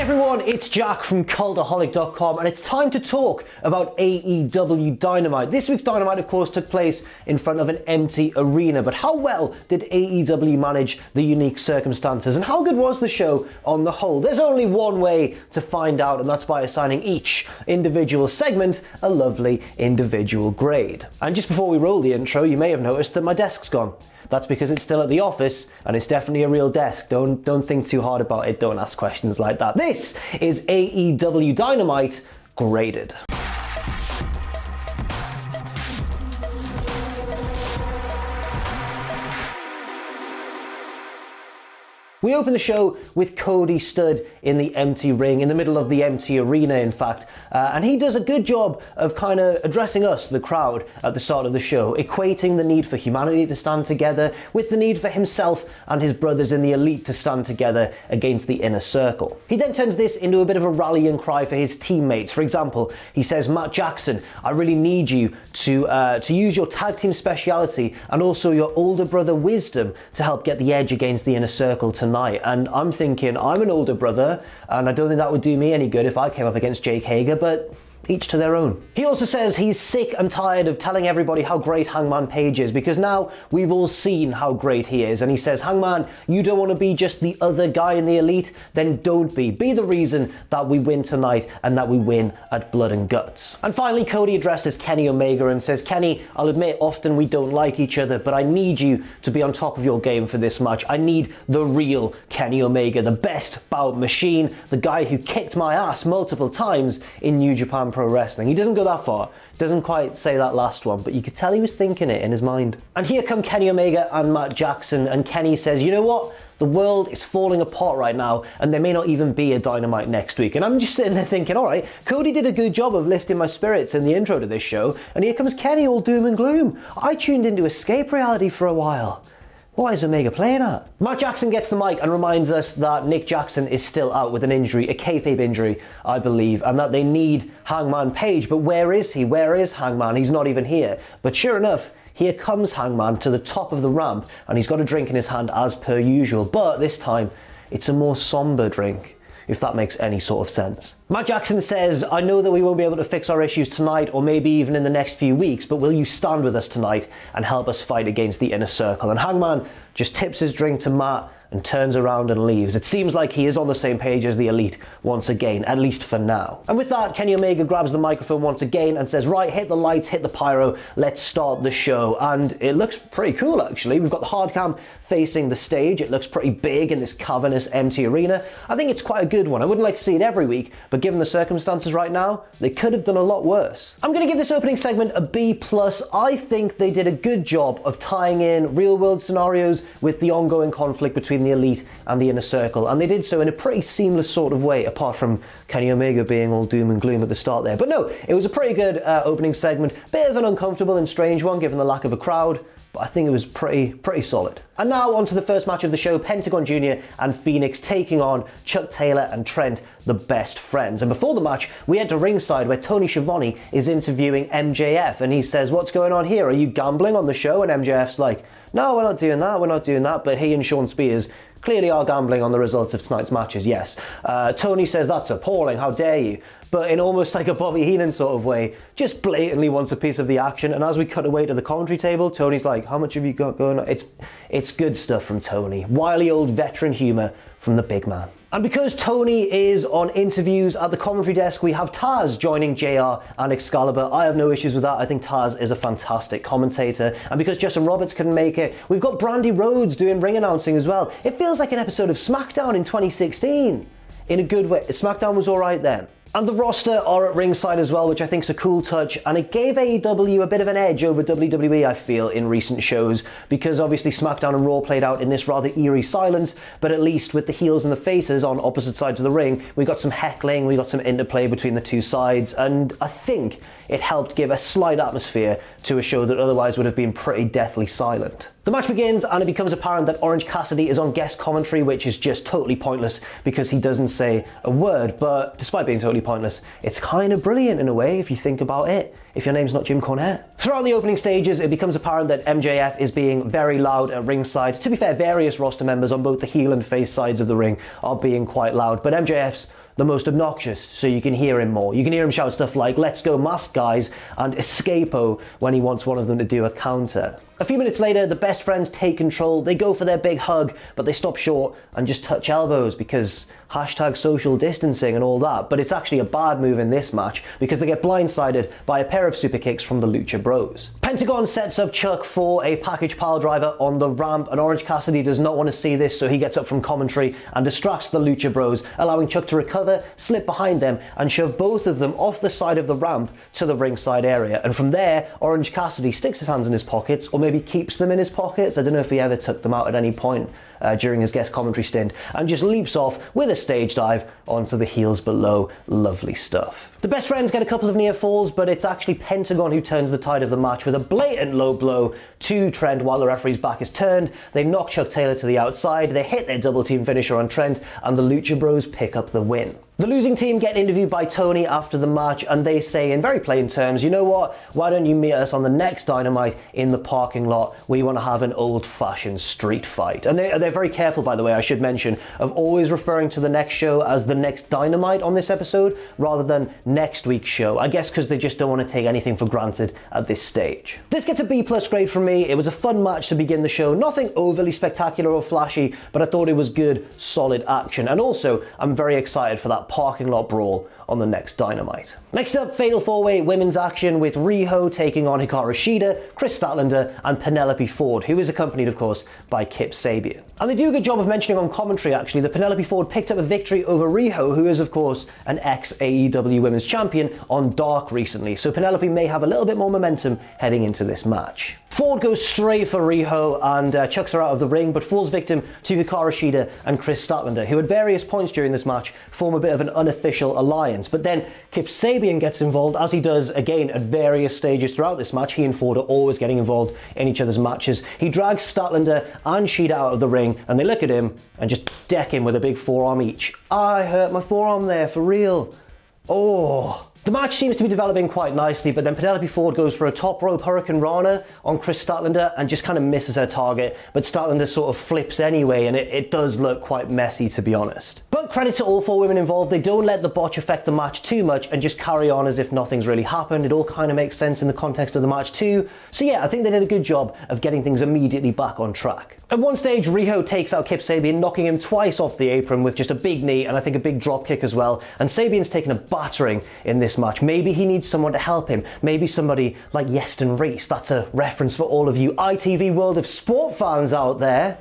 everyone, it's Jack from Cultaholic.com and it's time to talk about AEW Dynamite. This week's Dynamite, of course, took place in front of an empty arena, but how well did AEW manage the unique circumstances and how good was the show on the whole? There's only one way to find out, and that's by assigning each individual segment a lovely individual grade. And just before we roll the intro, you may have noticed that my desk's gone. That's because it's still at the office and it's definitely a real desk. Don't think too hard about it. Don't ask questions like that. This is AEW Dynamite Graded. We open the show with Cody stood in the empty ring, in the middle of the empty arena, in fact, and he does a good job of kind of addressing us, the crowd, at the start of the show, equating the need for humanity to stand together with the need for himself and his brothers in the elite to stand together against the inner circle. He then turns this into a bit of a rallying cry for his teammates. For example, he says, Matt Jackson, I really need you to use your tag team speciality and also your older brother wisdom to help get the edge against the inner circle tonight. And I'm thinking, I'm an older brother, and I don't think that would do me any good if I came up against Jake Hager, but each to their own. He also says he's sick and tired of telling everybody how great Hangman Page is, because now we've all seen how great he is. And he says, Hangman, you don't want to be just the other guy in the elite? Then don't be. Be the reason that we win tonight and that we win at Blood and Guts. And finally, Cody addresses Kenny Omega and says, Kenny, I'll admit often we don't like each other, but I need you to be on top of your game for this match. I need the real Kenny Omega, the best bout machine, the guy who kicked my ass multiple times in New Japan Pro Wrestling. He doesn't go that far, doesn't quite say that last one, but you could tell he was thinking it in his mind. And here come Kenny Omega and Matt Jackson, and Kenny says, you know what? The world is falling apart right now, and there may not even be a Dynamite next week. And I'm just sitting there thinking, all right, Cody did a good job of lifting my spirits in the intro to this show, and here comes Kenny all doom and gloom. I tuned into escape reality for a while. What is Omega playing at? Matt Jackson gets the mic and reminds us that Nick Jackson is still out with an injury, a kayfabe injury, I believe, and that they need Hangman Page. But where is he? Where is Hangman? He's not even here. But sure enough, here comes Hangman to the top of the ramp, and he's got a drink in his hand as per usual. But this time, it's a more somber drink, if that makes any sort of sense. Matt Jackson says, I know that we won't be able to fix our issues tonight or maybe even in the next few weeks, but will you stand with us tonight and help us fight against the inner circle? And Hangman just tips his drink to Matt and turns around and leaves. It seems like he is on the same page as the elite once again, at least for now. And with that, Kenny Omega grabs the microphone once again and says, right, hit the lights, hit the pyro, let's start the show. And it looks pretty cool, actually. We've got the hard cam facing the stage. It looks pretty big in this cavernous, empty arena. I think it's quite a good one. I wouldn't like to see it every week, but given the circumstances right now, they could have done a lot worse. I'm going to give this opening segment a B+. I think they did a good job of tying in real-world scenarios with the ongoing conflict between the elite and the inner circle, and they did so in a pretty seamless sort of way, apart from Kenny Omega being all doom and gloom at the start there. But no, it was a pretty good opening segment. Bit of an uncomfortable and strange one given the lack of a crowd, but I think it was pretty solid. And now on to the first match of the show, Pentagon Jr. and Phoenix taking on Chuck Taylor and Trent, the best friends. And before the match, we head to ringside where Tony Schiavone is interviewing MJF, and he says, what's going on here? Are you gambling on the show? And MJF's like, no, we're not doing that, but he and Sean Spears clearly are gambling on the results of tonight's matches, yes. Tony says, that's appalling, how dare you? But in almost like a Bobby Heenan sort of way, just blatantly wants a piece of the action. And as we cut away to the commentary table, Tony's like, how much have you got going on? It's good stuff from Tony. Wily old veteran humour from the big man. And because Tony is on interviews at the commentary desk, we have Taz joining JR and Excalibur. I have no issues with that. I think Taz is a fantastic commentator. And because Justin Roberts couldn't make it, we've got Brandy Rhodes doing ring announcing as well. It feels like an episode of SmackDown in 2016. In a good way. SmackDown was all right then. And the roster are at ringside as well, which I think is a cool touch, and it gave AEW a bit of an edge over WWE, I feel, in recent shows, because obviously SmackDown and Raw played out in this rather eerie silence, but at least with the heels and the faces on opposite sides of the ring, we got some heckling, we got some interplay between the two sides, and I think it helped give a slight atmosphere to a show that otherwise would have been pretty deathly silent. The match begins and it becomes apparent that Orange Cassidy is on guest commentary, which is just totally pointless because he doesn't say a word, but despite being totally pointless, it's kind of brilliant in a way if you think about it, if your name's not Jim Cornette. Throughout the opening stages, it becomes apparent that MJF is being very loud at ringside. To be fair, various roster members on both the heel and face sides of the ring are being quite loud, but MJF's the most obnoxious so you can hear him more. You can hear him shout stuff like, "Let's go mask guys," and "Escapo" when he wants one of them to do a counter. A few minutes later, the best friends take control. They go for their big hug, but they stop short and just touch elbows because #social distancing and all that. But it's actually a bad move in this match because they get blindsided by a pair of super kicks from the Lucha Bros. Pentagon sets up Chuck for a package pile driver on the ramp, and Orange Cassidy does not want to see this, so he gets up from commentary and distracts the Lucha Bros, allowing Chuck to recover, slip behind them, and shove both of them off the side of the ramp to the ringside area. And from there, Orange Cassidy sticks his hands in his pockets, or maybe keeps them in his pockets. I don't know if he ever took them out at any point during his guest commentary stint, and just leaps off with a stage dive onto the heels below. Lovely stuff. The best friends get a couple of near falls, but it's actually Pentagon who turns the tide of the match with a blatant low blow to Trent while the referee's back is turned. They knock Chuck Taylor to the outside, they hit their double team finisher on Trent, and the Lucha Bros pick up the win. The losing team get interviewed by Tony after the match, and they say in very plain terms, "You know what, why don't you meet us on the next Dynamite in the parking lot? We want to have an old-fashioned street fight." And they're very careful, by the way, I should mention, of always referring to the next show as the next Dynamite on this episode, rather than next week's show. I guess because they just don't want to take anything for granted at this stage. This gets a B+ grade from me. It was a fun match to begin the show. Nothing overly spectacular or flashy, but I thought it was good, solid action. And also, I'm very excited for that parking lot brawl on the next Dynamite. Next up, Fatal 4-Way women's action with Riho taking on Hikaru Shida, Kris Statlander, and Penelope Ford, who is accompanied, of course, by Kip Sabian. And they do a good job of mentioning on commentary, actually, that Penelope Ford picked up a victory over Riho, who is, of course, an ex-AEW Women's Champion on Dark recently, so Penelope may have a little bit more momentum heading into this match. Ford goes straight for Riho and chucks her out of the ring, but falls victim to Hikaru Shida and Kris Statlander, who at various points during this match form a bit of an unofficial alliance. But then Kip Sabian gets involved, as he does again at various stages throughout this match. He and Ford are always getting involved in each other's matches. He drags Statlander and Shida out of the ring, and they look at him and just deck him with a big forearm each. I hurt my forearm there, for real. Oh. The match seems to be developing quite nicely, but then Penelope Ford goes for a top rope Hurricane Rana on Kris Statlander and just kind of misses her target, but Statlander sort of flips anyway, and it does look quite messy, to be honest. But credit to all four women involved, they don't let the botch affect the match too much and just carry on as if nothing's really happened. It all kind of makes sense in the context of the match too. So yeah, I think they did a good job of getting things immediately back on track. At one stage, Riho takes out Kip Sabian, knocking him twice off the apron with just a big knee and I think a big drop kick as well, and Sabian's taken a battering in this match. Maybe he needs someone to help him. Maybe somebody like Yeston Reese. That's a reference for all of you ITV World of Sport fans out there.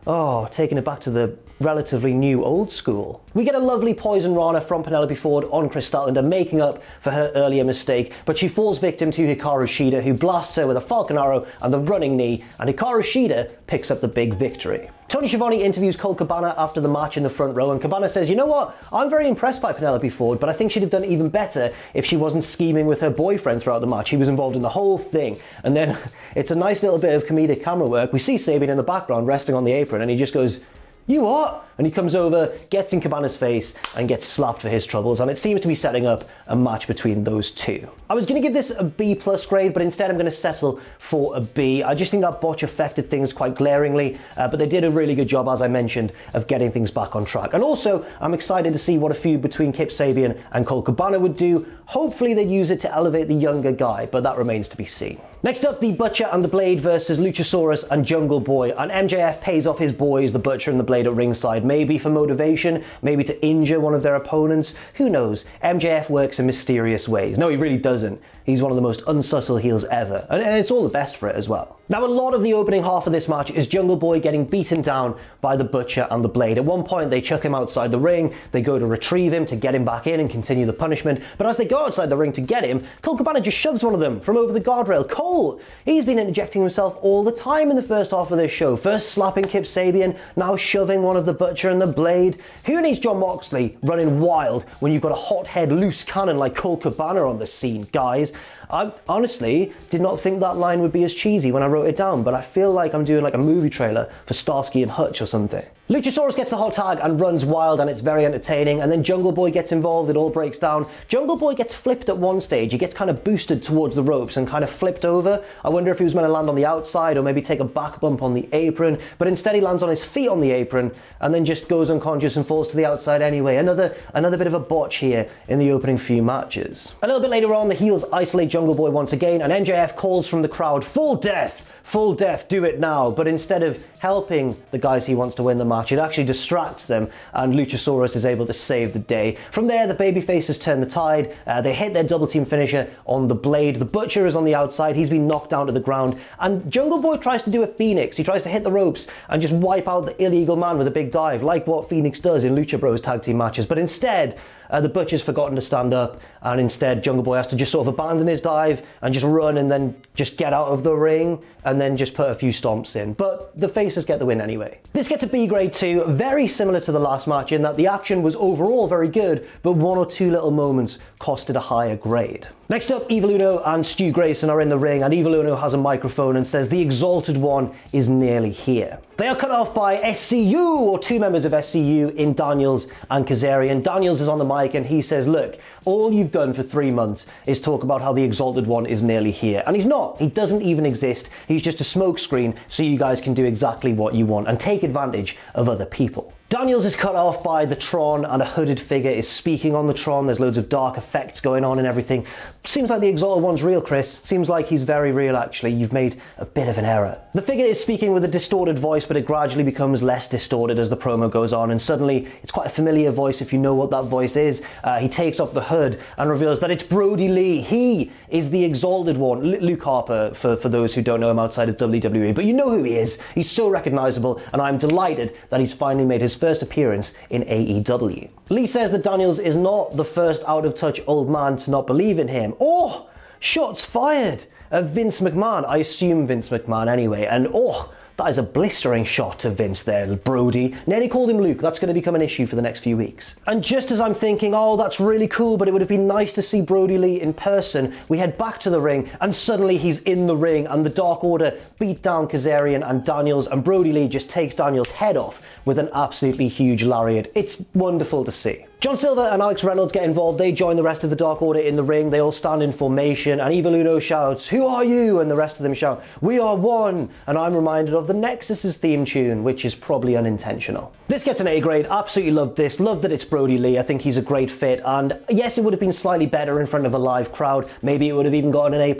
Oh, taking it back to the relatively new old school. We get a lovely poison Rana from Penelope Ford on Kris Statlander, making up for her earlier mistake, but she falls victim to Hikaru Shida, who blasts her with a Falcon Arrow and the running knee, and Hikaru Shida picks up the big victory. Tony Schiavone interviews Colt Cabana after the match in the front row, and Cabana says, "You know what, I'm very impressed by Penelope Ford, but I think she'd have done even better if she wasn't scheming with her boyfriend throughout the match. He was involved in the whole thing." And then it's a nice little bit of comedic camera work. We see Sabian in the background resting on the apron, and he just goes, "You what?" And he comes over, gets in Cabana's face, and gets slapped for his troubles, and it seems to be setting up a match between those two. I was going to give this a B+ grade, but instead I'm going to settle for a B. I just think that botch affected things quite glaringly, but they did a really good job, as I mentioned, of getting things back on track. And also, I'm excited to see what a feud between Kip Sabian and Colt Cabana would do. Hopefully they'd use it to elevate the younger guy, but that remains to be seen. Next up, the Butcher and the Blade versus Luchasaurus and Jungle Boy, and MJF pays off his boys, the Butcher and the Blade, at ringside, maybe for motivation, maybe to injure one of their opponents, who knows. MJF works in mysterious ways. No, he really doesn't. He's one of the most unsubtle heels ever, and it's all the best for it as well. Now, a lot of the opening half of this match is Jungle Boy getting beaten down by the Butcher and the Blade. At one point, they chuck him outside the ring, they go to retrieve him to get him back in and continue the punishment, but as they go outside the ring to get him, Colt Cabana just shoves one of them from over the guardrail. Cole! He's been interjecting himself all the time in the first half of this show, first slapping Kip Sabian, now shoving one of the Butcher and the Blade. Who needs Jon Moxley running wild when you've got a hothead loose cannon like Colt Cabana on the scene, guys? I honestly did not think that line would be as cheesy when I wrote it down, but I feel like I'm doing like a movie trailer for Starsky and Hutch or something. Luchasaurus gets the hot tag and runs wild, and it's very entertaining, and then Jungle Boy gets involved, it all breaks down. Jungle Boy gets flipped at one stage, he gets kind of boosted towards the ropes and kind of flipped over. I wonder if he was meant to land on the outside or maybe take a back bump on the apron, but instead he lands on his feet on the apron and then just goes unconscious and falls to the outside anyway. Another bit of a botch here in the opening few matches. A little bit later on, the heels isolate Jungle Boy once again, and MJF calls from the crowd, "Full death! Full death, do it now." But instead of helping the guys he wants to win the match, it actually distracts them, and Luchasaurus is able to save the day. From there, the babyfaces turn the tide. They hit their double team finisher on the Blade. The Butcher is on the outside. He's been knocked down to the ground, and Jungle Boy tries to do a Phoenix. He tries to hit the ropes and just wipe out the illegal man with a big dive, like what Phoenix does in Lucha Bros tag team matches. But instead, the Butcher's forgotten to stand up, and instead Jungle Boy has to just sort of abandon his dive and just run and then just get out of the ring and then just put a few stomps in. But the faces get the win anyway. This gets a B grade too, very similar to the last match in that the action was overall very good, but one or two little moments costed a higher grade. Next up, Evil Uno and Stu Grayson are in the ring, and Evil Uno has a microphone and says the Exalted One is nearly here. They are cut off by SCU, or two members of SCU, in Daniels and Kazarian. Daniels is on the mic and he says, look, all you've done for 3 months is talk about how the Exalted One is nearly here. And he's not. He doesn't even exist. He's just a smokescreen so you guys can do exactly what you want and take advantage of other people. Daniels is cut off by the Tron, and a hooded figure is speaking on the Tron. There's loads of dark effects going on and everything. Seems like the Exalted One's real, Chris. Seems like he's very real, actually. You've made a bit of an error. The figure is speaking with a distorted voice, but it gradually becomes less distorted as the promo goes on, and suddenly it's quite a familiar voice if you know what that voice is. He takes off the hood and reveals that it's Brodie Lee. He is the Exalted One. Luke Harper, for those who don't know him outside of WWE, but you know who he is. He's so recognizable, and I'm delighted that he's finally made his first appearance in AEW. Lee says that Daniels is not the first out-of-touch old man to not believe in him. Oh, shots fired at Vince McMahon. I assume Vince McMahon anyway, and oh, that is a blistering shot to Vince there, Brodie. Nearly called him Luke. That's going to become an issue for the next few weeks. And just as I'm thinking, oh, that's really cool, but it would have been nice to see Brodie Lee in person, we head back to the ring, and suddenly he's in the ring, and the Dark Order beat down Kazarian and Daniels, and Brodie Lee just takes Daniels' head off with an absolutely huge lariat. It's wonderful to see. John Silver and Alex Reynolds get involved. They join the rest of the Dark Order in the ring. They all stand in formation, and Evil Uno shouts, "Who are you?" And the rest of them shout, "We are one." And I'm reminded of the Nexus's theme tune, which is probably unintentional. This gets an A grade. Absolutely love this. Love that it's Brodie Lee. I think he's a great fit. And yes, it would have been slightly better in front of a live crowd. Maybe it would have even gotten an A+,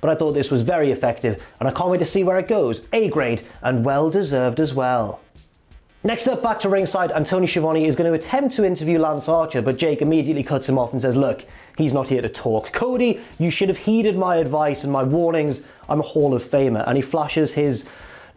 but I thought this was very effective, and I can't wait to see where it goes. A grade, and well deserved as well. Next up, back to ringside, and Tony Schiavone is going to attempt to interview Lance Archer, but Jake immediately cuts him off and says, look, he's not here to talk. Cody, you should have heeded my advice and my warnings. I'm a Hall of Famer. And he flashes his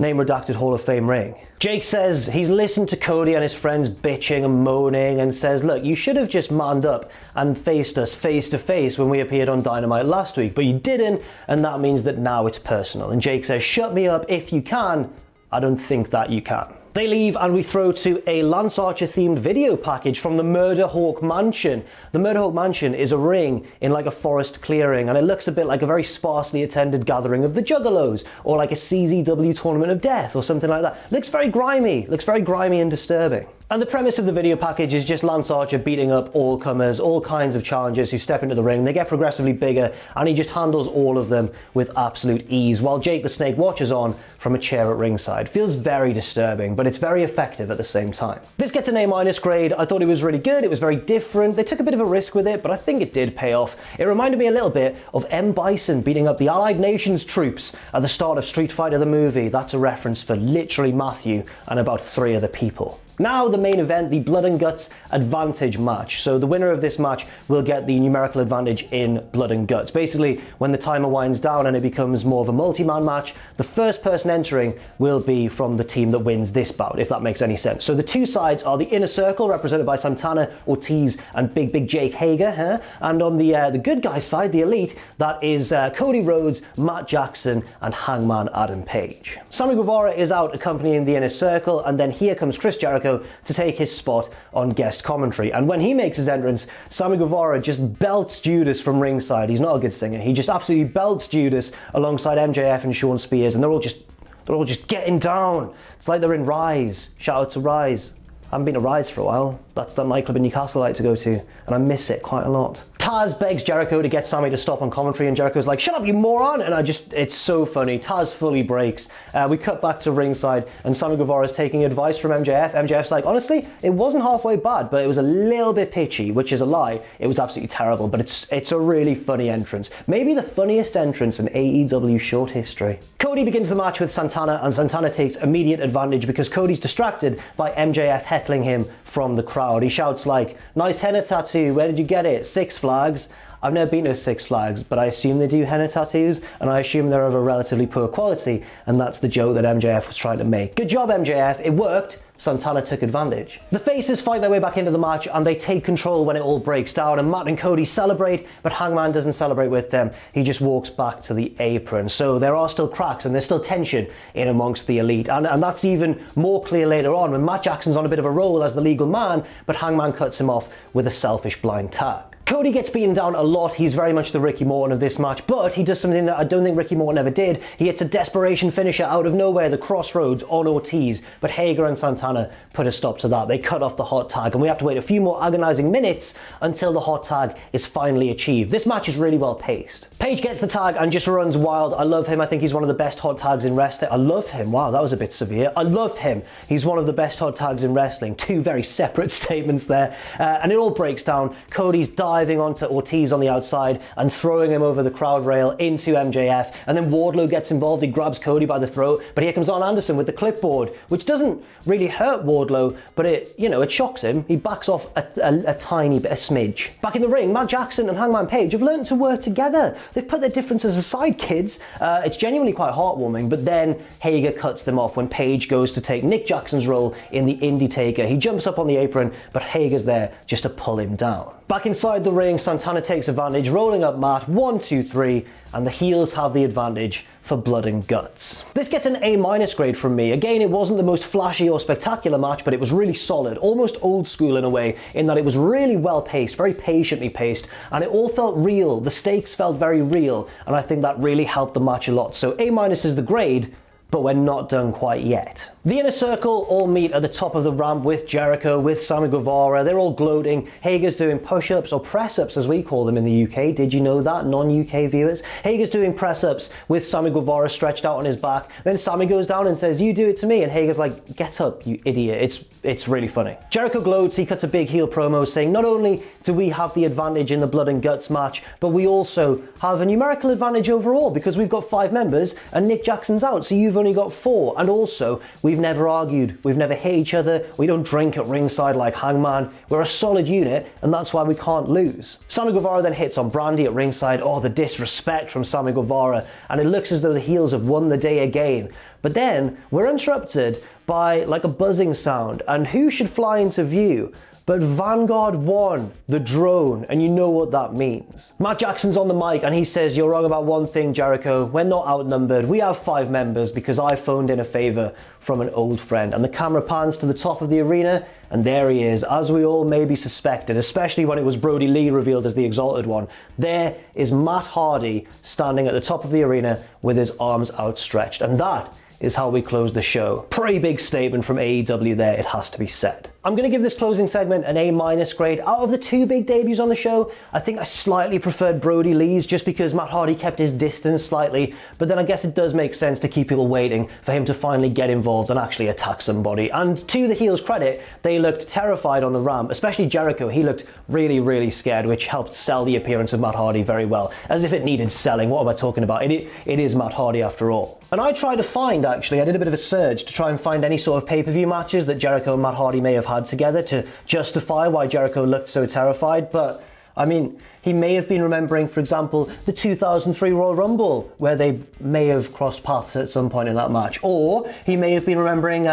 name-redacted Hall of Fame ring. Jake says he's listened to Cody and his friends bitching and moaning and says, look, you should have just manned up and faced us face to face when we appeared on Dynamite last week, but you didn't, and that means that now it's personal. And Jake says, shut me up if you can. I don't think that you can. They leave, and we throw to a Lance Archer themed video package from the Murder Hawk Mansion. The Murder Hawk Mansion is a ring in like a forest clearing, and it looks a bit like a very sparsely attended gathering of the Juggalos, or like a CZW Tournament of Death or something like that. Looks very grimy and disturbing. And the premise of the video package is just Lance Archer beating up all comers, all kinds of challengers who step into the ring. They get progressively bigger, and he just handles all of them with absolute ease, while Jake the Snake watches on from a chair at ringside. Feels very disturbing, but it's very effective at the same time. This gets an A- grade. I thought it was really good. It was very different. They took a bit of a risk with it, but I think it did pay off. It reminded me a little bit of M. Bison beating up the Allied Nations troops at the start of Street Fighter the movie. That's a reference for literally Matthew and about 3 other people. Now the main event, the Blood and Guts Advantage match. So the winner of this match will get the numerical advantage in Blood and Guts. Basically, when the timer winds down and it becomes more of a multi-man match, the first person person entering will be from the team that wins this bout, if that makes any sense. So the two sides are the Inner Circle, represented by Santana, Ortiz, and Big Jake Hager, and on the good guys side, the Elite, that is Cody Rhodes, Matt Jackson, and Hangman Adam Page. Sammy Guevara is out accompanying the Inner Circle, and then here comes Chris Jericho to take his spot on guest commentary. And when he makes his entrance, Sammy Guevara just belts Judas from ringside. He's not a good singer. He just absolutely belts Judas alongside MJF and Sean Spears, and they're all just getting down. It's like they're in Rise. Shout out to Rise. I haven't been to Rise for a while. That's the nightclub in Newcastle I like to go to, and I miss it quite a lot. Taz begs Jericho to get Sammy to stop on commentary, and Jericho's like, shut up, you moron! And it's so funny. Taz fully breaks. We cut back to ringside, and Sammy Guevara's taking advice from MJF. MJF's like, honestly, it wasn't halfway bad, but it was a little bit pitchy, which is a lie. It was absolutely terrible, but it's a really funny entrance. Maybe the funniest entrance in AEW short history. Cody begins the match with Santana, and Santana takes immediate advantage because Cody's distracted by MJF heckling him from the crowd. He shouts like, nice henna tattoo, where did you get it? Six Flags. I've never been to Six Flags, but I assume they do henna tattoos, and I assume they're of a relatively poor quality, and that's the joke that MJF was trying to make. Good job, MJF, it worked. Santana took advantage. The faces fight their way back into the match, and they take control when it all breaks down, and Matt and Cody celebrate, but Hangman doesn't celebrate with them. He just walks back to the apron. So there are still cracks and there's still tension in amongst the Elite, and that's even more clear later on when Matt Jackson's on a bit of a roll as the legal man, but Hangman cuts him off with a selfish blind tag. Cody gets beaten down a lot. He's very much the Ricky Morton of this match, but he does something that I don't think Ricky Morton ever did. He hits a desperation finisher out of nowhere, the Crossroads on Ortiz, but Hager and Santana put a stop to that. They cut off the hot tag, and we have to wait a few more agonizing minutes until the hot tag is finally achieved. This match is really well paced. Page gets the tag and just runs wild. I love him. I think he's one of the best hot tags in wrestling. I love him. Wow, that was a bit severe. I love him. He's one of the best hot tags in wrestling. Two very separate statements there. And it all breaks down. Cody's diving onto Ortiz on the outside and throwing him over the crowd rail into MJF, and then Wardlow gets involved. He grabs Cody by the throat, but here comes Arn Anderson with the clipboard, which doesn't really hurt Wardlow, but it shocks him. He backs off a tiny bit, a smidge. Back in the ring, Matt Jackson and Hangman Page have learned to work together. They've put their differences aside, kids. It's genuinely quite heartwarming, but then Hager cuts them off when Page goes to take Nick Jackson's role in the Indie Taker. He jumps up on the apron, but Hager's there just to pull him down. Back inside the ring, Santana takes advantage, rolling up Matt, 1, 2, 3, and the heels have the advantage for blood and guts. This gets an A- grade from me. Again, it wasn't the most flashy or spectacular match, but it was really solid, almost old school in a way, in that it was really well paced, very patiently paced, and it all felt real. The stakes felt very real, and I think that really helped the match a lot. So A- is the grade, but we're not done quite yet. The Inner Circle all meet at the top of the ramp with Jericho, with Sammy Guevara. They're all gloating. Hager's doing push-ups, or press-ups as we call them in the UK. Did you know that, non-UK viewers? Hager's doing press-ups with Sammy Guevara stretched out on his back. Then Sammy goes down and says, you do it to me. And Hager's like, get up, you idiot. It's really funny. Jericho gloats. He cuts a big heel promo saying, not only do we have the advantage in the blood and guts match, but we also have a numerical advantage overall because we've got 5 members and Nick Jackson's out, so you've only got 4. And also, we've never argued, we've never hit each other, we don't drink at ringside like Hangman. We're a solid unit, and that's why we can't lose. Sammy Guevara then hits on Brandy at ringside. Oh, the disrespect from Sammy Guevara, and it looks as though the heels have won the day again. But then we're interrupted by like a buzzing sound, and who should fly into view but Vanguard 1, the drone, and you know what that means. Matt Jackson's on the mic and he says, you're wrong about one thing, Jericho, we're not outnumbered, we have 5 members because I phoned in a favor from an old friend. And the camera pans to the top of the arena, and there he is, as we all maybe suspected, especially when it was Brodie Lee revealed as the Exalted One. There is Matt Hardy standing at the top of the arena with his arms outstretched, and that is how we close the show. Pretty big statement from AEW there, it has to be said. I'm going to give this closing segment an A- grade. Out of the 2 big debuts on the show, I think I slightly preferred Brodie Lee's just because Matt Hardy kept his distance slightly, but then I guess it does make sense to keep people waiting for him to finally get involved and actually attack somebody. And to the heels' credit, they looked terrified on the ramp, especially Jericho. He looked really, really scared, which helped sell the appearance of Matt Hardy very well, as if it needed selling. What am I talking about? It is Matt Hardy after all. And I tried to find, actually, I did a bit of a search to try and find any sort of pay-per-view matches that Jericho and Matt Hardy may have had together to justify why Jericho looked so terrified, but I mean, he may have been remembering, for example, the 2003 Royal Rumble, where they may have crossed paths at some point in that match. Or he may have been remembering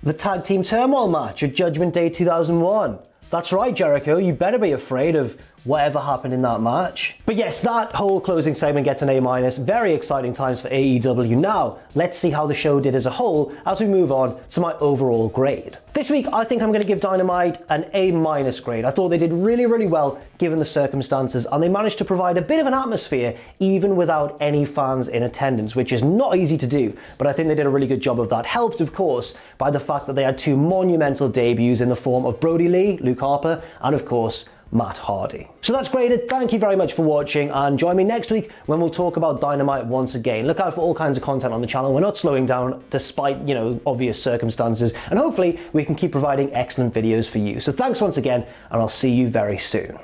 the Tag Team Turmoil match at Judgment Day 2001. That's right, Jericho, you better be afraid of whatever happened in that match. But yes, that whole closing segment gets an A-. Very exciting times for AEW. Now, let's see how the show did as a whole as we move on to my overall grade. This week, I think I'm going to give Dynamite an A- grade. I thought they did really, really well given the circumstances, and they managed to provide a bit of an atmosphere even without any fans in attendance, which is not easy to do, but I think they did a really good job of that. Helped, of course, by the fact that they had two monumental debuts in the form of Brodie Lee, Luke Harper, and of course, Matt Hardy. So that's graded. Thank you very much for watching, and join me next week when we'll talk about Dynamite once again. Look out for all kinds of content on the channel. We're not slowing down despite, obvious circumstances, and hopefully we can keep providing excellent videos for you. So thanks once again, and I'll see you very soon.